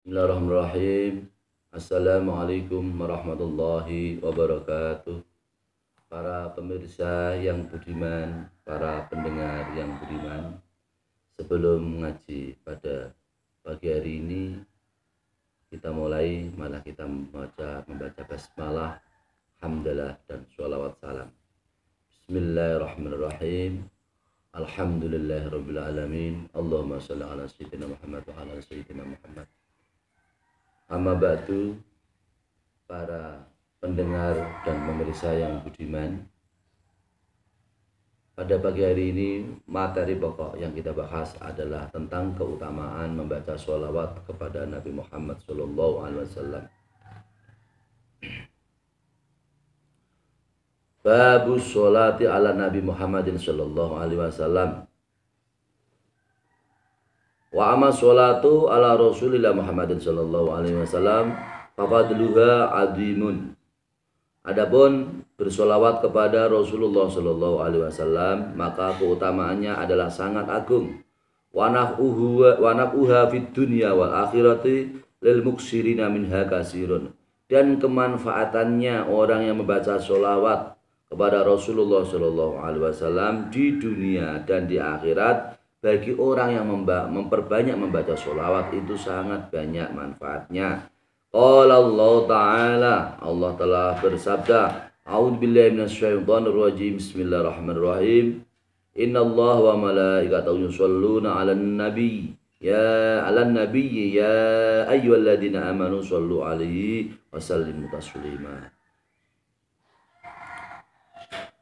Bismillahirrahmanirrahim. Assalamualaikum warahmatullahi wabarakatuh. Para pemirsa yang budiman, para pendengar yang budiman, sebelum mengaji pada pagi hari ini, kita mulai, malah kita membaca basmalah, hamdalah dan sholawat salam. Bismillahirrahmanirrahim. Alhamdulillahirabbil alamin. Allahumma shalli ala sayyidina Muhammad wa ala sayyidina Muhammad. Amma ba'du, para pendengar dan pemirsa yang budiman, pada pagi hari ini materi pokok yang kita bahas adalah tentang keutamaan membaca sholawat kepada Nabi Muhammad SAW. Babus sholati ala Nabi Muhammadin SAW. Wa amma sholatu ala Rasulillah Muhammadin sallallahu alaihi wasallam fadluha azimun. Adapun bersolawat kepada Rasulullah sallallahu alaihi wasallam maka keutamaannya adalah sangat agung. Wa naf'uha fid dunya wal akhirati lil muksirina minha kasirun. Dan kemanfaatannya orang yang membaca sholawat kepada Rasulullah sallallahu alaihi wasallam di dunia dan di akhirat, bagi orang yang memperbanyak membaca sholawat itu sangat banyak manfaatnya. Qala Allah Ta'ala, Allah telah bersabda, A'udzubillahi minasyaitonirrajim, Bismillahirrahmanirrahim. Innallaha wa malaikatahu yusholluna 'alan nabiy ya ayyuhalladzina amanu shollu 'alaihi wa sallimu taslima.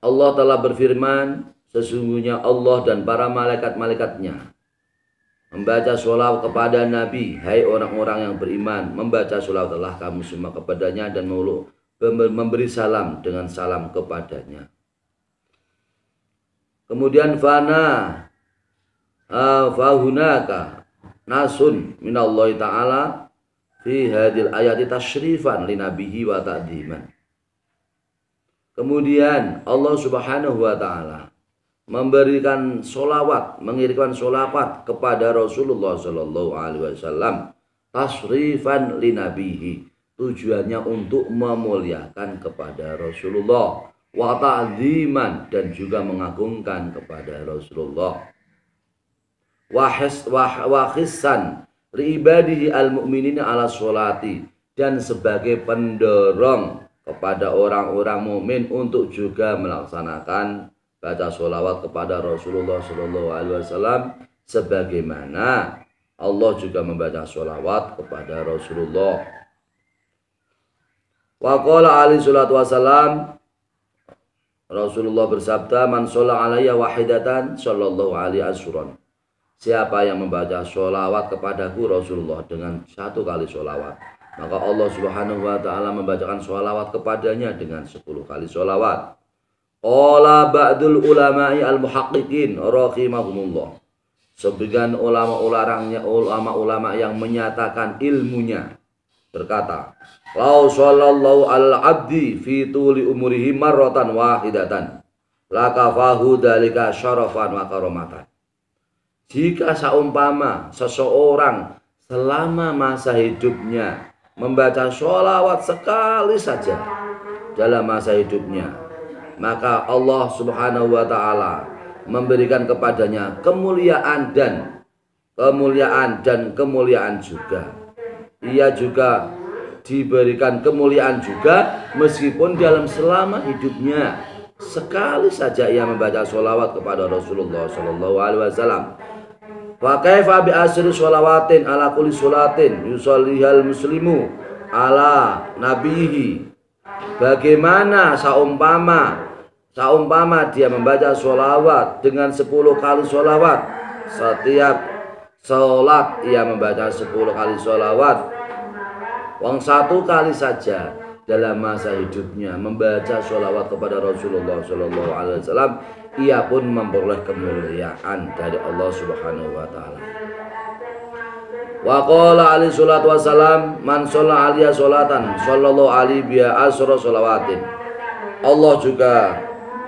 Allah telah berfirman, sesungguhnya Allah dan para malaikat-malaikatnya membaca sholawat kepada Nabi. Hai orang-orang yang beriman, membaca sholawatlah kamu semua kepadanya dan memberi salam dengan salam kepadanya. Kemudian fahunaka nasun minallahi ta'ala fi hadil ayati tashrifan li nabihi wa ta'diman. Kemudian Allah Subhanahu wa ta'ala memberikan sholawat, mengirimkan sholawat kepada Rasulullah Sallallahu Alaihi Wasallam, tasrifan linabihi, tujuannya untuk memuliakan kepada Rasulullah, wa ta'ziman, dan juga mengagungkan kepada Rasulullah, wa khissan liibadihi al-mu'minina ala sholati, dan sebagai pendorong kepada orang-orang mukmin untuk juga melaksanakan baca sholawat kepada Rasulullah Sallallahu Alaihi Wasallam, sebagaimana Allah juga membaca sholawat kepada Rasulullah. Wa qala alaihi salatu wasalam, Rasulullah bersabda, man sholla alayya wahidatan sallallahu alaihi asyuran. Siapa yang membaca sholawat kepadaku Rasulullah dengan satu kali sholawat, maka Allah Subhanahu wa ta'ala membacakan sholawat kepadanya dengan 10 kali sholawat. Qala ba'dul ulama'i al-muhaqqiqin rahimahumullah. Sebagian ulama yang menyatakan ilmunya berkata, lau sallallahu al-abdi fi tuli umurihi marratan wahidatan lakafahu dalika syarafan wa karamatan. Jika seumpama seseorang selama masa hidupnya membaca sholawat sekali saja dalam masa hidupnya, maka Allah Subhanahu wa ta'ala memberikan kepadanya kemuliaan kemuliaan juga. Ia juga diberikan kemuliaan juga meskipun dalam selama hidupnya sekali saja ia membaca sholawat kepada Rasulullah Sallallahu Alaihi Wasallam. Wa kaifa bi asri sholawatin ala kulli sholatin yusallihal muslimu ala nabihi. Bagaimana saumpama dia membaca sholawat dengan 10 kali sholawat, setiap sholat ia membaca 10 kali sholawat, wong 1 kali saja dalam masa hidupnya membaca sholawat kepada Rasulullah Sallallahu Alaihi Wasallam, ia pun memperoleh kemuliaan dari Allah Subhanahu wa ta'ala. Wa qala alaihi salatu wassalam, man sholla alaiya sholatan sallallahu alaihi biha asra sholawatin.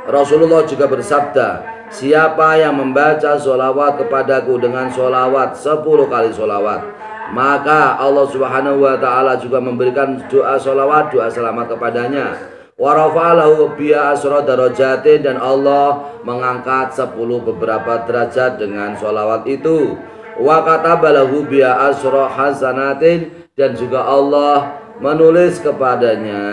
Rasulullah juga bersabda, siapa yang membaca sholawat kepadaku dengan sholawat 10 kali sholawat, maka Allah Subhanahu wa taala juga memberikan doa sholawat, doa selamat kepadanya. Wa rafa'alahu biya asra darajatin, dan Allah mengangkat 10 beberapa derajat dengan sholawat itu. Wa katabalahu biya asra hasanatin, dan juga Allah menulis kepadanya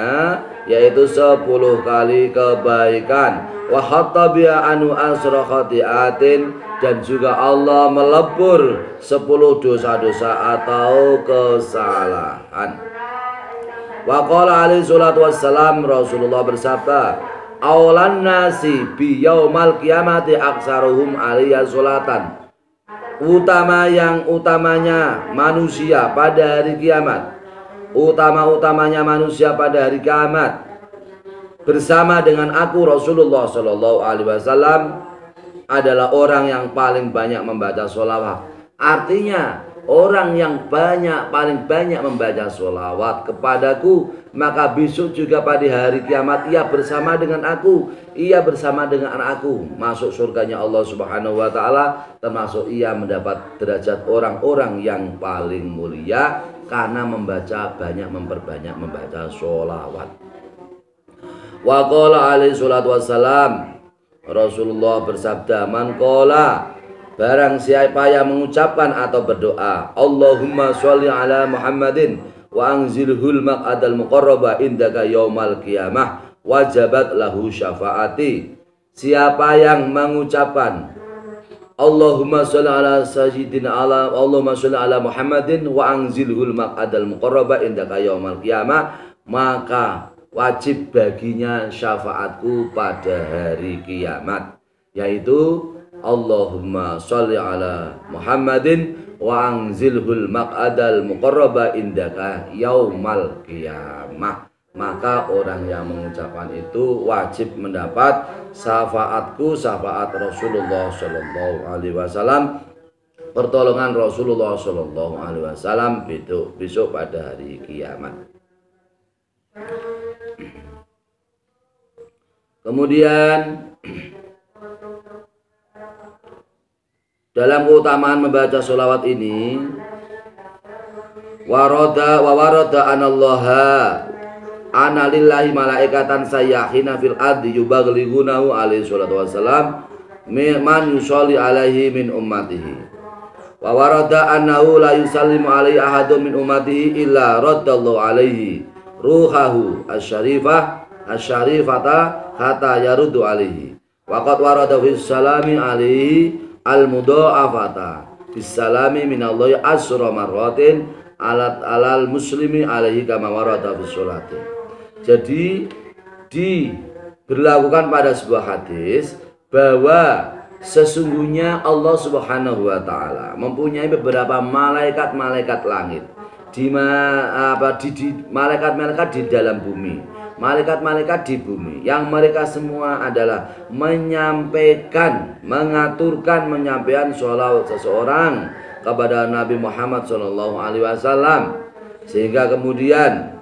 yaitu 10 kali kebaikan. Wa hatta biya anu asra khati'atin, dan juga Allah melebur 10 dosa-dosa atau kesalahan. Wa qala alaihi salatu wassalam, Rasulullah bersabda, awalan nasi bi yaumal qiyamati aksaruhum alaiya sholatan. Utamanya manusia pada hari kiamat, utamanya manusia pada hari kiamat bersama dengan aku Rasulullah Shallallahu Alaihi Wasallam adalah orang yang paling banyak membaca sholawat. Artinya orang yang paling banyak membaca sholawat kepadaku, maka besok juga pada hari kiamat ia bersama dengan aku, masuk surganya Allah Subhanahu wa taala, termasuk ia mendapat derajat orang-orang yang paling mulia karena memperbanyak membaca sholawat. Wa qala alaihi salatu wassalam, Rasulullah bersabda, man qala, barang siapa yang mengucapkan atau berdoa, Allahumma sholli ala Muhammadin wa anzilhul maq'adal muqarraba indaka yaumal qiyamah wajabat lahu syafaati. Siapa yang mengucapkan Allahumma sholli ala sayyidina Allahumma sholli ala Muhammadin wa anzilhul maq'adal muqarraba indaka yaumal qiyamah, maka wajib baginya syafaatku pada hari kiamat, yaitu Allahumma sholli ala Muhammadin wa anzilhul maq'adal muqarraba indaka yaumal qiyamah. Maka orang yang mengucapkan itu wajib mendapat syafaatku, syafaat Rasulullah Shallallahu Alaihi Wasallam, pertolongan Rasulullah Shallallahu Alaihi Wasallam besok pada hari kiamat. Kemudian dalam keutamaan membaca sholawat ini, warada anallaha analillahi malaikatan sayyahina fil ardi yubaghlighunahu alaihi salatu wassalam man yusolli alaihi min ummatihi. Wa warada annahu la yusallimu alaihi ahadun min ummatihi illa raddallahu alaihi ruhahu asyarifata hatta yaruddu alaihi. Waqad warada fis salami alaihi al-mudha'afata bis salami minallahi asra marratin alal muslimi alaihi kama warada fis sholati. Jadi diberlakukan pada sebuah hadis bahwa sesungguhnya Allah Subhanahu wa taala mempunyai beberapa malaikat-malaikat langit, malaikat-malaikat di dalam bumi, malaikat-malaikat di bumi, yang mereka semua adalah menyampaikan, menyampaikan sholawat seseorang kepada Nabi Muhammad Shallallahu Alaihi Wasallam, sehingga kemudian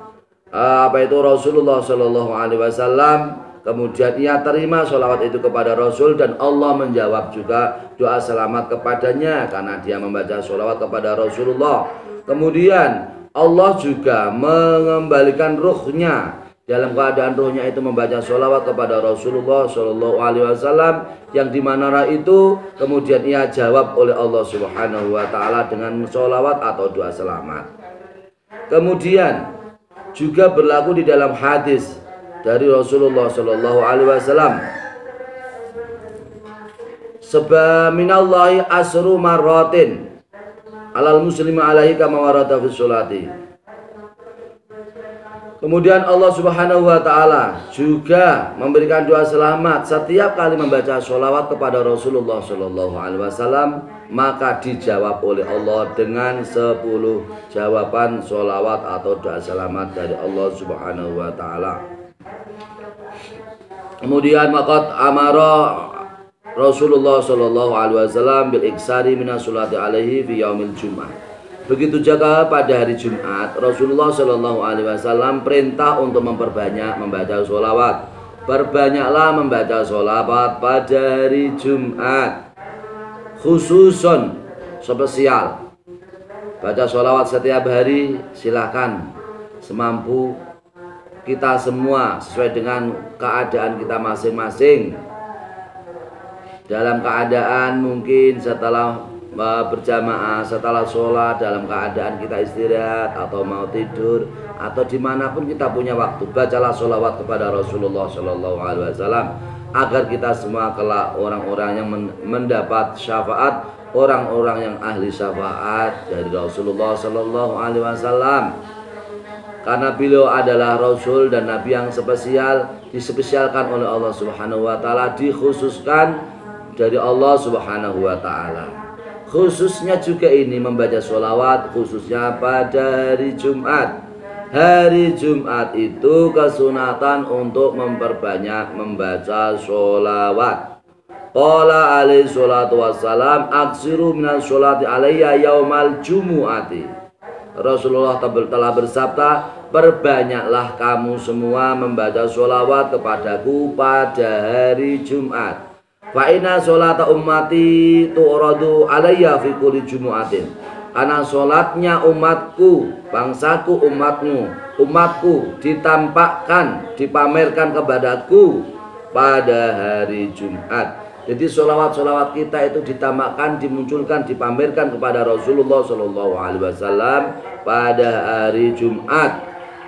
Rasulullah Shallallahu Alaihi Wasallam kemudian ia terima sholawat itu kepada Rasul, dan Allah menjawab juga doa selamat kepadanya karena dia membaca sholawat kepada Rasulullah. Kemudian Allah juga mengembalikan ruhnya, dalam keadaan ruhnya itu membaca sholawat kepada Rasulullah Shallallahu Alaihi Wasallam, yang dimana itu kemudian ia jawab oleh Allah Subhanahu Wa Taala dengan sholawat atau doa selamat. Kemudian juga berlaku di dalam hadis dari Rasulullah Shallallahu Alaihi Wasallam, minallahi asru marratin alal muslimi alaihi kama warada fi sholati. Kemudian Allah Subhanahu wa taala juga memberikan doa selamat setiap kali membaca sholawat kepada Rasulullah Shallallahu Alaihi Wasallam, maka dijawab oleh Allah dengan 10 jawaban sholawat atau doa selamat dari Allah Subhanahu wa taala. Kemudian maqad amara Rasulullah Shallallahu Alaihi Wasallam bil iksari minas sholati alaihi fi yaumil jum'ah. Begitu juga pada hari Jumat, Rasulullah Shallallahu Alaihi Wasallam perintah untuk memperbanyak membaca sholawat. Perbanyaklah membaca sholawat pada hari Jumat, khususon spesial baca sholawat setiap hari, silahkan semampu kita semua sesuai dengan keadaan kita masing-masing. Dalam keadaan mungkin setelah berjamaah, setelah sholat, dalam keadaan kita istirahat atau mau tidur, atau dimanapun kita punya waktu, bacalah sholawat kepada Rasulullah Shallallahu Alaihi Wasallam agar kita semua kelak orang-orang yang mendapat syafaat, orang-orang yang ahli syafaat dari Rasulullah Shallallahu Alaihi Wasallam. Karena beliau adalah Rasul dan Nabi yang spesial, dispesialkan oleh Allah Subhanahu Wa Taala, dikhususkan dari Allah Subhanahu Wa Taala. Khususnya juga ini membaca sholawat, khususnya pada hari Jumat. Hari Jumat itu kesunatan untuk memperbanyak membaca sholawat. Qala alaihi salatu wassalam, aksiru minas sholati alayya yaumal jumu'ati. Rasulullah telah bersabda, perbanyaklah kamu semua membaca sholawat kepadaku pada hari Jumat. Fa inna sholata ummati tu'radu alayya fi kulli jumu'atin. Karena sholatnya umatku, bangsaku, umatku ditampakkan, dipamerkan kepadaku pada hari Jumat. Jadi sholawat-sholawat kita itu ditampakkan, dimunculkan, dipamerkan kepada Rasulullah Shallallahu Alaihi Wasallam pada hari Jumat.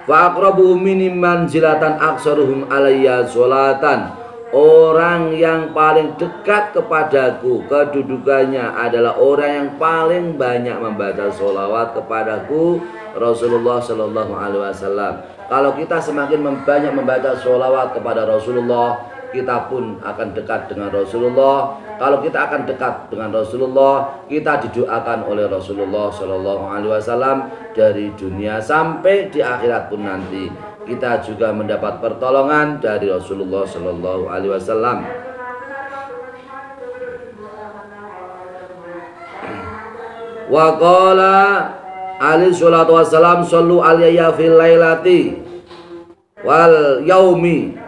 Fa aqrabuhum minni manzilatan aksaruhum alayya sholatan. Orang yang paling dekat kepadaku kedudukannya adalah orang yang paling banyak membaca sholawat kepadaku, Rasulullah Shallallahu Alaihi Wasallam. Kalau kita semakin banyak membaca sholawat kepada Rasulullah, kita pun akan dekat dengan Rasulullah. Kalau kita akan dekat dengan Rasulullah, kita didoakan oleh Rasulullah Shallallahu Alaihi Wasallam dari dunia sampai di akhirat pun nanti. Kita juga mendapat pertolongan dari Rasulullah Shallallahu Alaihi Wasallam. Wa qala alaihi salatu wassalam, sallu alayya fil lailati wal yaumi.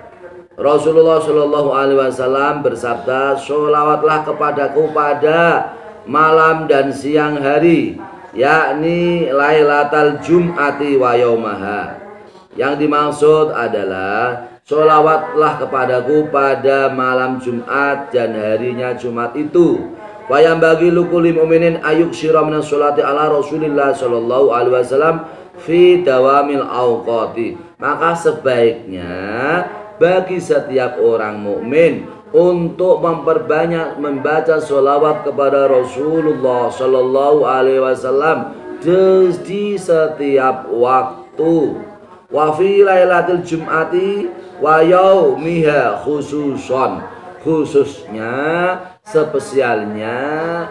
Rasulullah Shallallahu Alaihi Wasallam bersabda, sholawatlah kepadaku pada malam dan siang hari, yakni lailatal jum'ati wa yaumaha. Yang dimaksud adalah sholawatlah kepadaku pada malam Jumat dan harinya Jumat itu. Wa yang bagi lukuli mu'minin ayuk syira minas sholati ala Rasulillah Shallallahu Alaihi Wasallam fi dawamil awqati. Maka sebaiknya bagi setiap orang mukmin untuk memperbanyak membaca sholawat kepada Rasulullah Shallallahu Alaihi Wasallam di setiap waktu. Wa fi lailatul jum'ati wa yaumiha khususon. Khususnya, spesialnya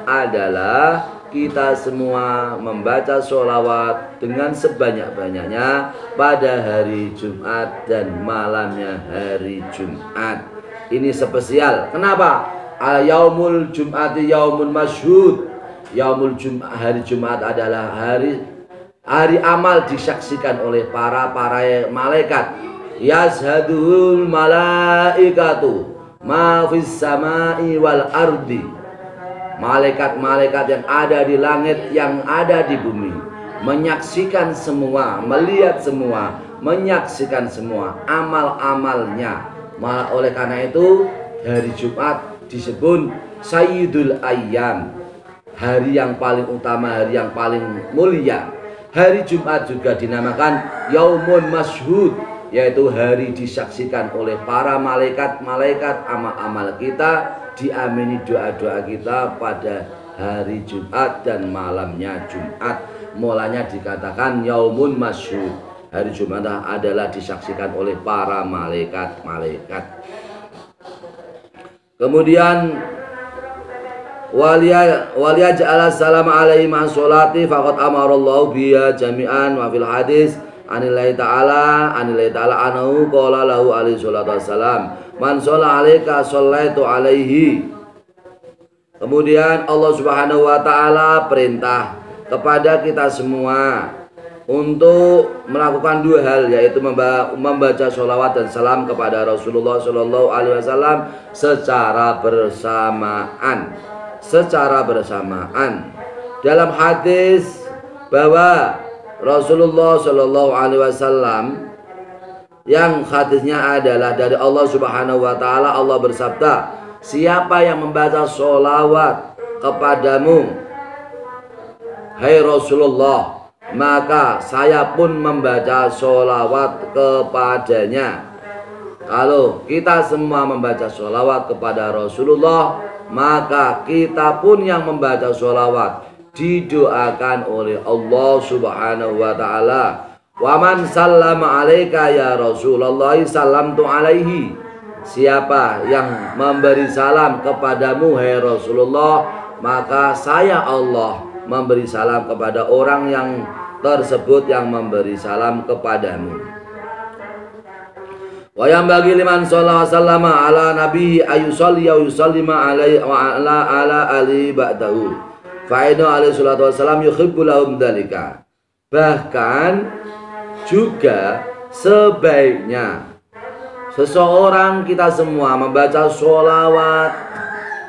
adalah kita semua membaca sholawat dengan sebanyak-banyaknya pada hari Jumat dan malamnya hari Jumat. Ini spesial. Kenapa? Yaumul Jum'ati yaumun masyhud. Yaumul Jumat, hari Jumat adalah hari amal disaksikan oleh para malaikat. Yazhadul malaikatu ma fis samai wal ardi. Malaikat-malaikat yang ada di langit, yang ada di bumi, menyaksikan semua, melihat semua, menyaksikan semua amal-amalnya. Oleh karena itu hari Jumat disebut Sayyidul Ayyam, hari yang paling utama, hari yang paling mulia. Hari Jumat juga dinamakan Yaumun Masyhud, yaitu hari disaksikan oleh para malaikat-malaikat amal-amal kita, diamini doa-doa kita pada hari Jumat dan malamnya Jumat. Mulanya dikatakan Yaumun Masyhud. Hari Jumat adalah disaksikan oleh para malaikat-malaikat. Kemudian waliyaj'ala salam alaihi ma'as sholati faqad amarallahu biya jami'an wa fil hadis anillahi ta'ala anhu qala lahu alaihi sholatu wassalam man sholla alaika shollaitu alaihi. Kemudian Allah Subhanahu wa taala perintah kepada kita semua untuk melakukan dua hal, yaitu membaca sholawat dan salam kepada Rasulullah Shallallahu Alaihi Wasallam secara bersamaan. Dalam hadis bahwa Rasulullah Shallallahu Alaihi Wasallam yang hadisnya adalah dari Allah Subhanahu Wa Taala. Allah bersabda, siapa yang membaca sholawat kepadamu, hai Rasulullah, maka saya pun membaca sholawat kepadanya. Kalau kita semua membaca sholawat kepada Rasulullah, maka kita pun yang membaca sholawat didoakan oleh Allah Subhanahu Wa Taala. Wa man sallama alaika ya Rasulullah sallamtu alaihi. Siapa yang memberi salam kepadamu hai Rasulullah, maka saya Allah memberi salam kepada orang yang tersebut yang memberi salam kepadamu. Wa yang bagi liman sallallahu sallama ala nabi ayusalli wa yusallima alaihi wa ala ali ba'dahu. Fa'inu alaihi salatu wassalam yuhibbu lahum dzalika. Bahkan juga sebaiknya seseorang kita semua membaca sholawat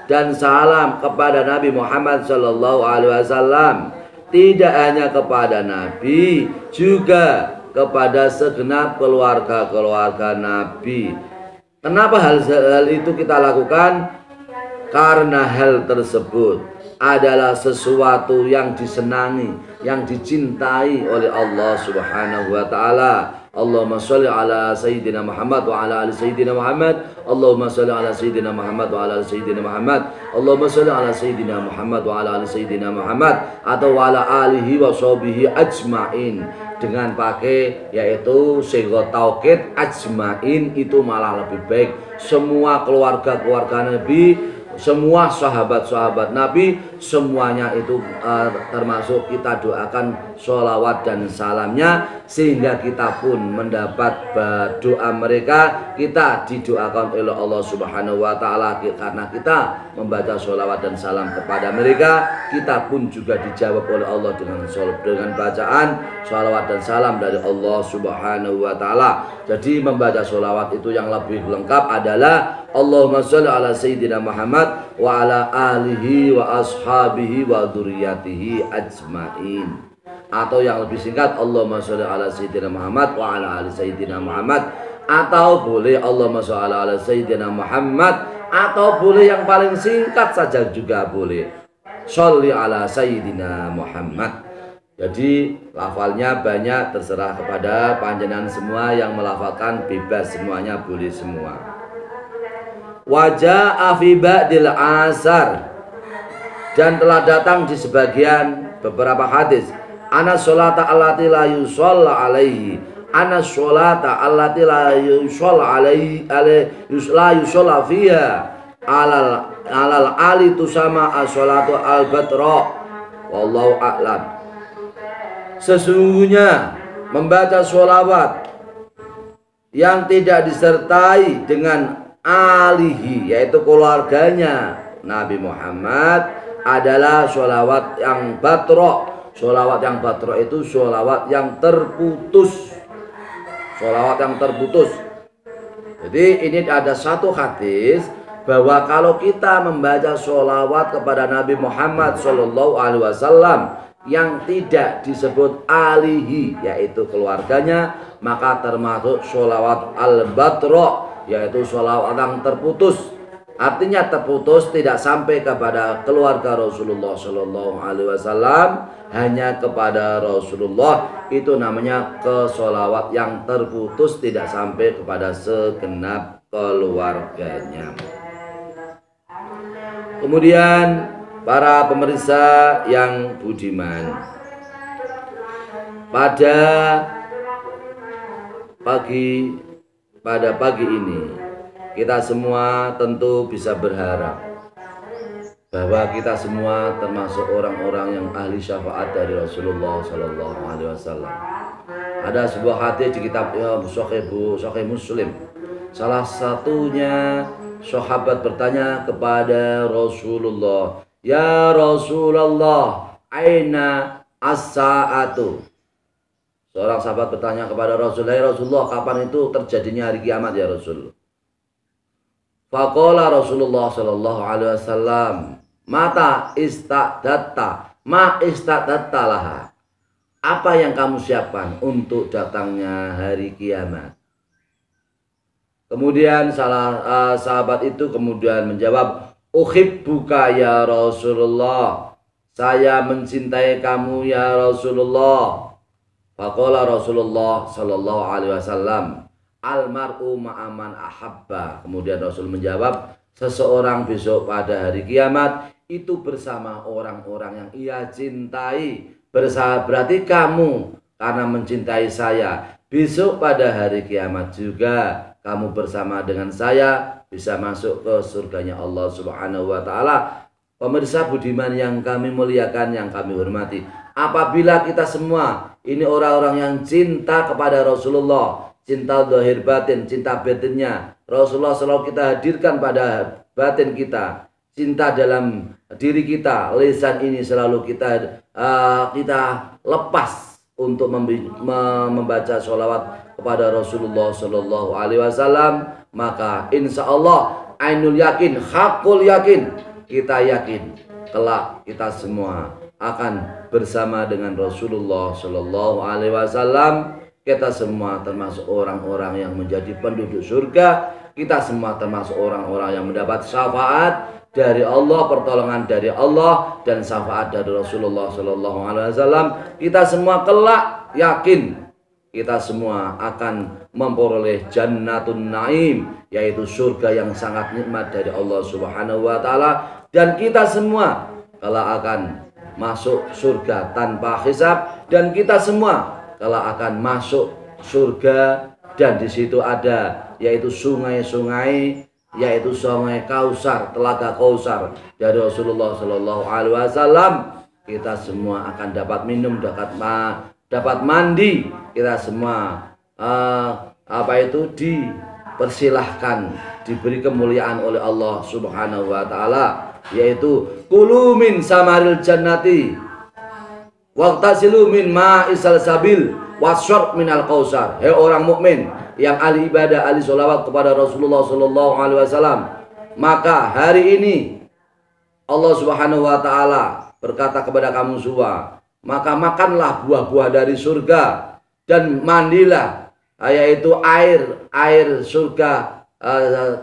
dan salam kepada Nabi Muhammad Sallallahu Alaihi Wasallam. Tidak hanya kepada Nabi, juga kepada segenap keluarga-keluarga Nabi. Kenapa hal itu kita lakukan? Karena hal tersebut adalah sesuatu yang disenangi, yang dicintai oleh Allah Subhanahu Wa Taala. Allahumma sholli ala Sayyidina Muhammad wa ala ali Sayyidina Muhammad. Allahumma sholli ala Sayyidina Muhammad wa ala ali Sayyidina Muhammad. Allahumma sholli ala Sayyidina Muhammad wa ala ali Sayyidina Muhammad, atau wa ala alihi wa sahbihi ajmain, dengan pakai yaitu sigha taukid ajmain, itu malah lebih baik. Semua keluarga-keluarga Nabi, semua sahabat-sahabat Nabi, semuanya itu termasuk kita doakan sholawat dan salamnya, sehingga kita pun mendapat doa mereka, kita didoakan oleh Allah Subhanahu Wa Taala. Karena kita membaca sholawat dan salam kepada mereka, kita pun juga dijawab oleh Allah dengan bacaan sholawat dan salam dari Allah Subhanahu Wa Taala. Jadi membaca sholawat itu yang lebih lengkap adalah Allahumma sholli ala Sayyidina Muhammad wa ala alihi wa ashabihi wa dzurriyyatihi ajmain. Atau yang lebih singkat, Allahumma sholli ala Sayyidina Muhammad wa ala ali Sayyidina Muhammad. Atau boleh Allahumma sholli ala Sayyidina Muhammad, atau boleh yang paling singkat saja juga boleh, sholli ala Sayyidina Muhammad. Jadi lafalnya banyak, terserah kepada panjenengan semua yang melafalkan, bebas, semuanya boleh semua. Wajah fi ba'dil asar, dan telah datang di sebagian beberapa hadis, ana sholata allati la yusalla alaihi, ana sholata allati la yusalla alaihi la yusalla fiha alal ali tusama as-sholatu al-batra wallahu a'lam. Sesungguhnya membaca sholawat yang tidak disertai dengan alihi, yaitu keluarganya Nabi Muhammad, adalah sholawat yang batro. Sholawat yang batro itu sholawat yang terputus. Sholawat yang terputus. Jadi ini ada satu hadis bahwa kalau kita membaca sholawat kepada Nabi Muhammad Sallallahu Alaihi Wasallam yang tidak disebut alihi, yaitu keluarganya, maka termasuk sholawat al-batro, yaitu sholawat yang terputus. Artinya terputus, tidak sampai kepada keluarga Rasulullah Sallallahu Alaihi Wasallam, hanya kepada Rasulullah. Itu namanya kesolawat yang terputus, tidak sampai kepada segenap keluarganya. Kemudian para pemirsa yang budiman, pada pagi ini kita semua tentu bisa berharap bahwa kita semua termasuk orang-orang yang ahli syafaat dari Rasulullah Sallallahu Alaihi Wasallam. Ada sebuah hadis di kitab Sahih Muslim. Salah satunya sahabat bertanya kepada Rasulullah, ya Rasulullah, aina as-sa'atu? Seorang sahabat bertanya kepada Rasulullah, ya Rasulullah, kapan itu terjadinya hari kiamat ya Rasul? Faqala Rasulullah Sallallahu Alaihi Wasallam, mata istadatta, ma istadatta laha. Apa yang kamu siapkan untuk datangnya hari kiamat? Kemudian sahabat itu kemudian menjawab, uhibbuka ya Rasulullah. Saya mencintai kamu ya Rasulullah. Faqala Rasulullah sallallahu alaihi wasallam, almar'u ma'aman ahabba. Kemudian Rasul menjawab, seseorang besok pada hari kiamat itu bersama orang-orang yang ia cintai. Berarti kamu karena mencintai saya, besok pada hari kiamat juga kamu bersama dengan saya bisa masuk ke surganya Allah Subhanahu wa taala. Pemirsa budiman yang kami muliakan, yang kami hormati, apabila kita semua ini orang-orang yang cinta kepada Rasulullah, cinta zahir batin, cinta batinnya Rasulullah selalu kita hadirkan pada batin kita, cinta dalam diri kita, lisan ini selalu kita lepas untuk membaca sholawat kepada Rasulullah Shallallahu Alaihi Wasallam, maka insya Allah ainul yakin, hakul yakin, kita yakin kelak kita semua akan bersama dengan Rasulullah Shallallahu Alaihi Wasallam. Kita semua termasuk orang-orang yang menjadi penduduk surga. Kita semua termasuk orang-orang yang mendapat syafaat dari Allah, pertolongan dari Allah, dan syafaat dari Rasulullah Shallallahu Alaihi Wasallam. Kita semua kelak yakin kita semua akan memperoleh jannatun naim, yaitu surga yang sangat nikmat dari Allah Subhanahu wa taala, dan kita semua kelak akan masuk surga tanpa hisab, dan kita semua kelak akan masuk surga, dan di situ ada yaitu sungai-sungai, yaitu sungai Kausar, telaga Kausar dari Rasulullah Shallallahu Alaihi Wasallam. Kita semua akan dapat minum, dapat mandi. Kita semua dipersilahkan, diberi kemuliaan oleh Allah Subhanahu wa taala, yaitu kulu min samaril jannati waqtasilu min ma'isal sabil wasyarb minal kausar. Hei orang mukmin yang ahli ibadah, ahli sholawat kepada Rasulullah Shallallahu Alaihi Wasallam, maka hari ini Allah Subhanahu wa taala berkata kepada kamu semua, maka makanlah buah-buah dari surga dan mandilah, yaitu air surga,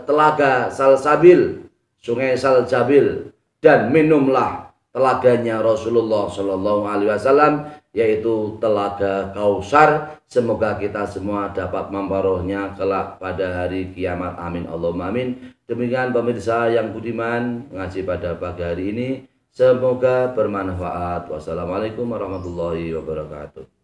telaga Salsabil, sungai Salsabil, dan minumlah telaganya Rasulullah Shallallahu Alaihi Wasallam, yaitu telaga Kausar. Semoga kita semua dapat memperolehnya kelak pada hari kiamat. Amin Allahumma amin. Demikian pemirsa yang budiman, ngaji pada pagi hari ini semoga bermanfaat. Wassalamualaikum warahmatullahi wabarakatuh.